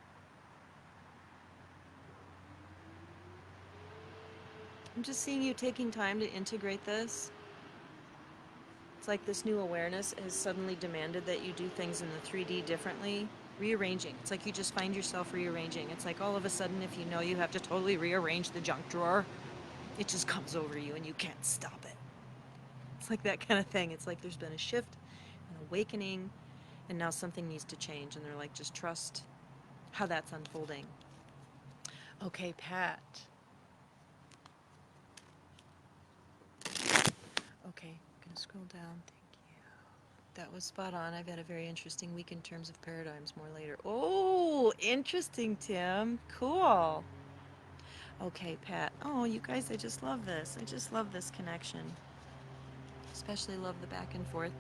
I'm just seeing you taking time to integrate this. It's like this new awareness has suddenly demanded that you do things in the 3D differently. Rearranging. It's like you just find yourself rearranging. It's like all of a sudden, if you know you have to totally rearrange the junk drawer, it just comes over you and you can't stop it. It's like that kind of thing. It's like there's been a shift, an awakening, and now something needs to change. And they're like, just trust how that's unfolding. Okay, Pat. Okay, I'm going to scroll down. Thank you. That was spot on. I've had a very interesting week in terms of paradigms. More later. Oh, interesting, Tim. Cool. Okay, Pat. Oh, you guys, I just love this. I just love this connection. Especially love the back and forth.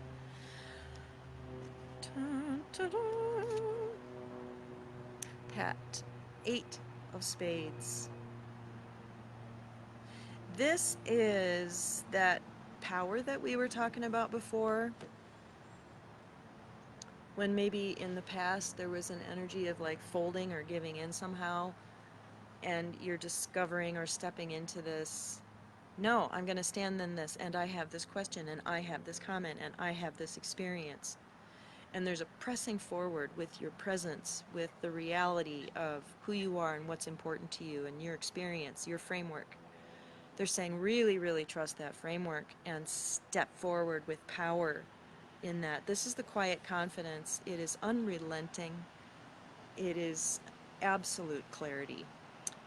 Dun, dun, dun. Pat. 8 of spades. This is that power that we were talking about before, when maybe in the past there was an energy of like folding or giving in somehow, and you're discovering or stepping into this. No, I'm going to stand in this, and I have this question, and I have this comment, and I have this experience. And there's a pressing forward with your presence, with the reality of who you are and what's important to you, and your experience, your framework. They're saying really, really trust that framework and step forward with power in that. This is the quiet confidence. It is unrelenting. It is absolute clarity.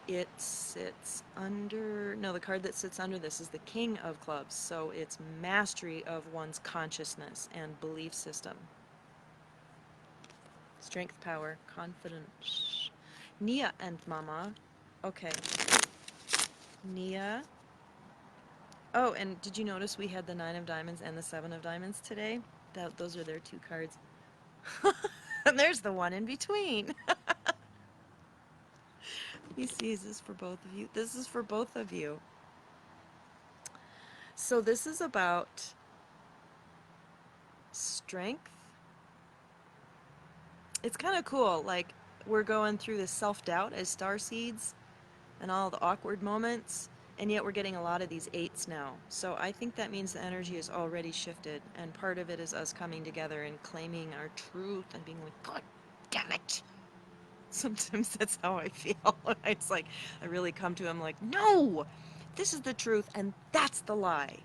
It sits under, no, the card that sits under this is the King of Clubs. So it's mastery of one's consciousness and belief system. Strength, power, confidence. Nia and Mama. Okay. Nia. Oh, and did you notice we had the 9 of Diamonds and the 7 of Diamonds today? Those are their 2 cards. And there's the one in between. You see, is this for both of you? This is for both of you. So this is about strength. It's kind of cool. Like, we're going through this self-doubt as star seeds and all the awkward moments, and yet we're getting a lot of these 8s now. So I think that means the energy is already shifted, and part of it is us coming together and claiming our truth and being like, God damn it. Sometimes that's how I feel. It's like I really come to him like, no, this is the truth, and that's the lie.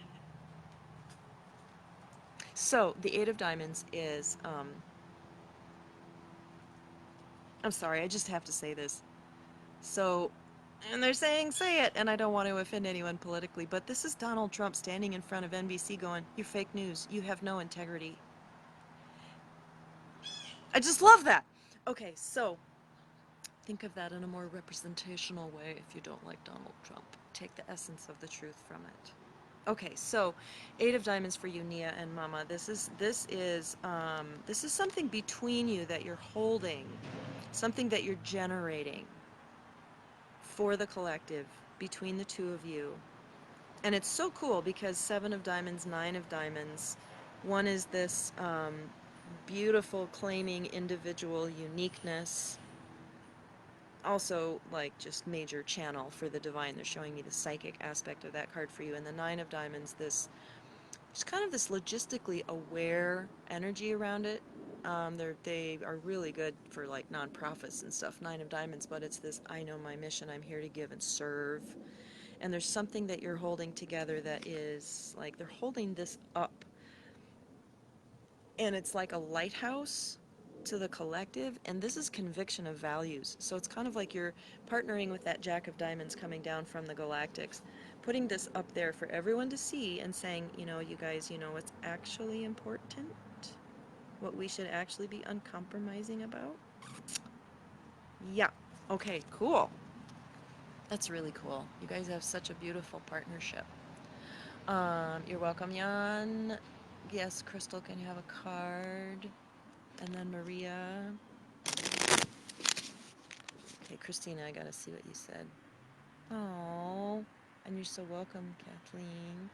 So the 8 of Diamonds is, I'm sorry, I just have to say this. So, and they're saying, say it, and I don't want to offend anyone politically, but this is Donald Trump standing in front of NBC going, you're fake news, you have no integrity. I just love that. Okay, so think of that in a more representational way if you don't like Donald Trump. Take the essence of the truth from it. Okay, so 8 of Diamonds for you, Nia and Mama. This is something between you that you're holding, something that you're generating for the collective between the two of you. And it's so cool because 7 of Diamonds, 9 of Diamonds. One is this beautiful claiming individual uniqueness. Also, like, just major channel for the divine. They're showing me the psychic aspect of that card for you. And the 9 of Diamonds, this just kind of this logistically aware energy around it. They are really good for like nonprofits and stuff, 9 of Diamonds, but it's this I know my mission, I'm here to give and serve. And there's something that you're holding together that is like they're holding this up, and it's like a lighthouse to the collective, and this is conviction of values. So it's kind of like you're partnering with that Jack of Diamonds coming down from the galactics, putting this up there for everyone to see and saying, you know, you guys, you know what's actually important, what we should actually be uncompromising about. Yeah. Okay, cool. That's really cool. You guys have such a beautiful partnership. You're welcome, Jan. Yes, Crystal, can you have a card? And then Maria. Okay, Christina, I gotta see what you said. Oh, and you're so welcome, Kathleen.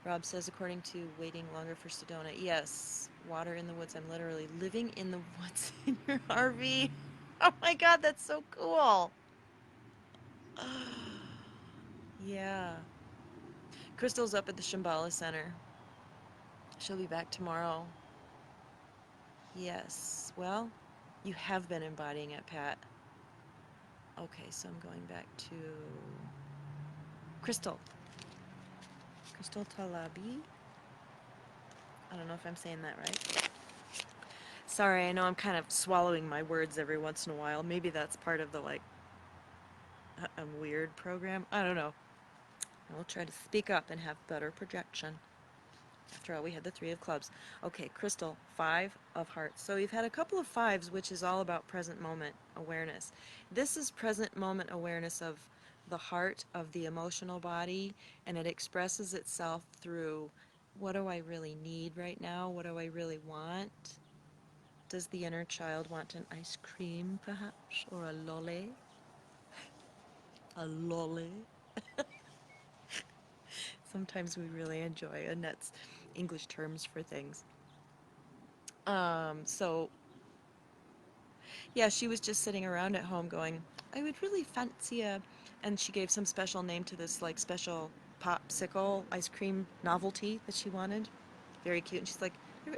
Rob says, according to waiting longer for Sedona. Yes, water in the woods. I'm literally living in the woods in your RV. Oh my God, that's so cool. Yeah. Crystal's up at the Shambhala Center. She'll be back tomorrow. Yes. Well, you have been embodying it, Pat. Okay, so I'm going back to Crystal. Crystal Talabi. I don't know if I'm saying that right. Sorry, I know I'm kind of swallowing my words every once in a while. Maybe that's part of the like a weird program. I don't know. I'll try to speak up and have better projection. After all, we had the three of clubs. Okay, Crystal, five of hearts. So we've had a couple of fives, which is all about present moment awareness. This is present moment awareness of the heart, of the emotional body, and it expresses itself through what do I really need right now? What do I really want? Does the inner child want an ice cream, perhaps, or a lolly? A lolly? Sometimes we really enjoy Annette's English terms for things. So yeah, she was just sitting around at home going, I would really fancy a, and she gave some special name to this like special popsicle ice cream novelty that she wanted. Very cute. And she's like,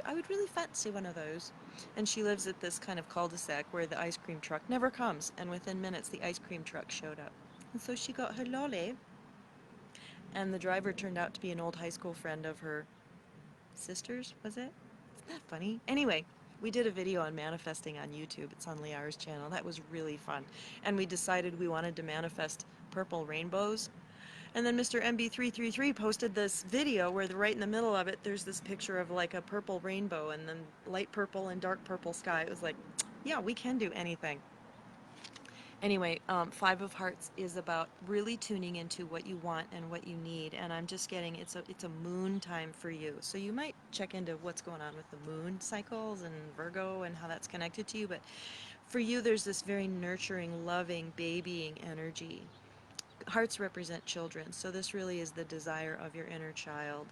I would really fancy one of those. And she lives at this kind of cul-de-sac where the ice cream truck never comes. And within minutes, the ice cream truck showed up. And so she got her lolly. And the driver turned out to be an old high school friend of her sister's, was it? Isn't that funny? Anyway, we did a video on manifesting on YouTube. It's on Liara's channel. That was really fun. And we decided we wanted to manifest purple rainbows. And then Mr. MB333 posted this video where right in the middle of it, there's this picture of like a purple rainbow and then light purple and dark purple sky. It was like, yeah, we can do anything. Anyway, Five of Hearts is about really tuning into what you want and what you need, and I'm just getting it's a moon time for you. So you might check into what's going on with the moon cycles and Virgo and how that's connected to you. But for you, there's this very nurturing, loving, babying energy. Hearts represent children, so this really is the desire of your inner child.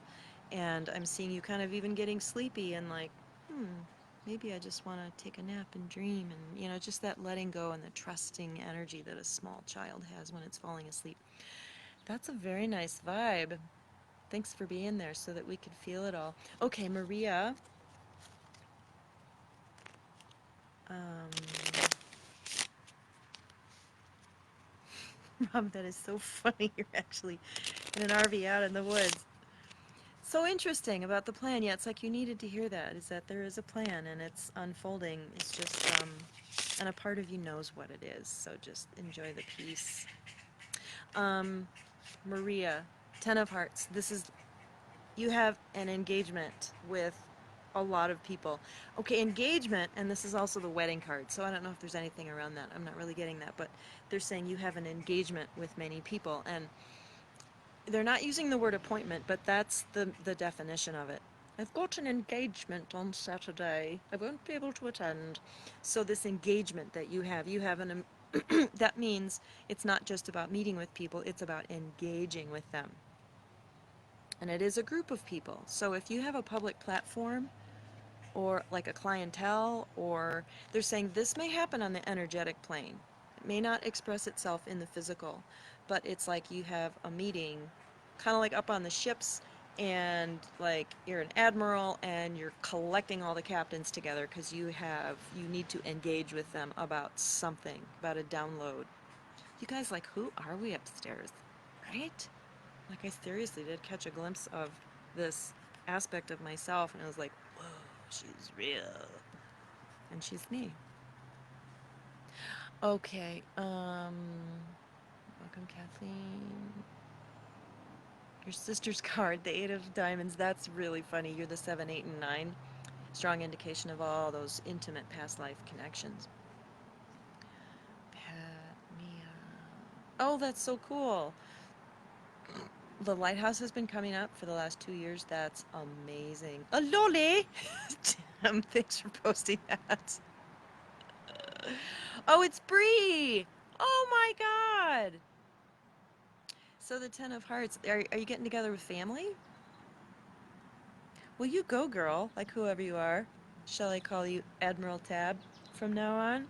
And I'm seeing you kind of even getting sleepy and like, hmm, maybe I just want to take a nap and dream. And, just that letting go and the trusting energy that a small child has when it's falling asleep. That's a very nice vibe. Thanks for being there so that we could feel it all. Okay, Maria. Um, Rob, that is so funny. You're actually in an RV out in the woods. So interesting about the plan. Yeah, it's like you needed to hear that, is that there is a plan and it's unfolding. It's just, and a part of you knows what it is. So just enjoy the peace. Um, Maria, Ten of Hearts. You have an engagement with a lot of people. Okay, engagement, and this is also the wedding card. So I don't know if there's anything around that. I'm not really getting that, but they're saying you have an engagement with many people. And they're not using the word appointment, but that's the definition of it. I've got an engagement on Saturday. I won't be able to attend. So this engagement that you have an that means it's not just about meeting with people, it's about engaging with them. And it is a group of people. So if you have a public platform or like a clientele, or they're saying this may happen on the energetic plane. It may not express itself in the physical, but it's like you have a meeting, kind of like up on the ships, and like you're an admiral and you're collecting all the captains together because you need to engage with them about something, about a download. You guys, like, who are we upstairs? Right? Like, I seriously did catch a glimpse of this aspect of myself, and I was like, whoa, she's real. And she's me. Okay, welcome, Kathleen. Your sister's card, the Eight of Diamonds, that's really funny. You're the 7, 8, and 9. Strong indication of all those intimate past life connections. Pat, Mia. Oh, that's so cool. The lighthouse has been coming up for the last 2 years. That's amazing. A lolly! Damn, thanks for posting that. Oh, it's Bree! Oh my god! So the Ten of Hearts, are you getting together with family? Well, you go, girl, like whoever you are. Shall I call you Admiral Tab from now on?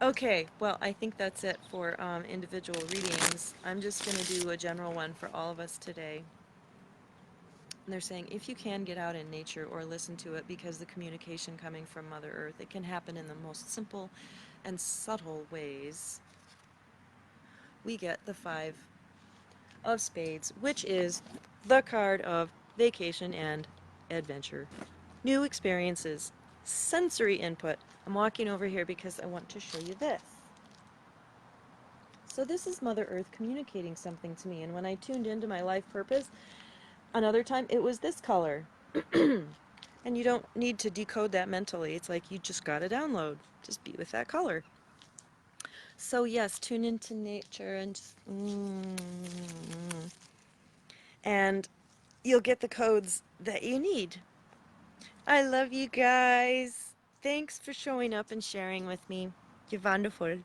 Okay, well, I think that's it for individual readings. I'm just going to do a general one for all of us today. And they're saying if you can get out in nature or listen to it, because the communication coming from Mother Earth, it can happen in the most simple and subtle ways. We get the Five of Spades, which is the card of vacation and adventure. New experiences, sensory input. I'm walking over here because I want to show you this. So this is Mother Earth communicating something to me, and when I tuned into my life purpose, another time it was this color. And you don't need to decode that mentally. It's like you just got to download. Just be with that color. So yes, tune into nature and just, and you'll get the codes that you need. I love you guys. Thanks for showing up and sharing with me. You're wonderful.